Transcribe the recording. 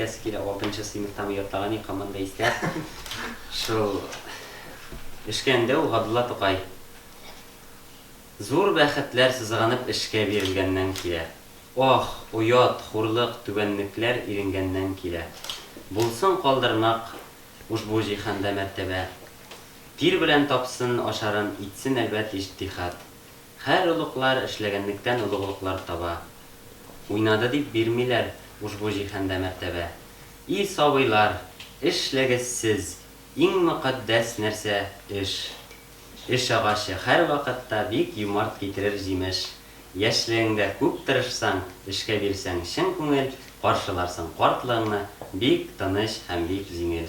әйтәсе килә, 6-нчы сыйныфтан ятаган команда истә. Шул эшкәндә ул Габдулла Тукай. Зур бәхетләр сызганып эшкә бирелгәннән килә. Ох, уят, хурлык, түбәнлекләр иренгәннән килә. Булсын калдырмак ушбу җиһанда мәртәбә. Тир белән тапсын ашарын итсен әлбәт иҗтихад. Һәр улуклар эшләгәнлектән улуглыклар таба. Уйнады дип бирмиләр ушбу җиһанда мәртәбә. И сабыйлар, эшләгез сез, иң мөкатдәс нәрсә эш. Эш агачы һәр вакытта бик юмарт китерер җимеш. Яшьлегеңдә күп тырышсаң, эшкә бирсәң чын күңел, каршыларсың картлыгыңны бик тыныч һәм бик җиңел.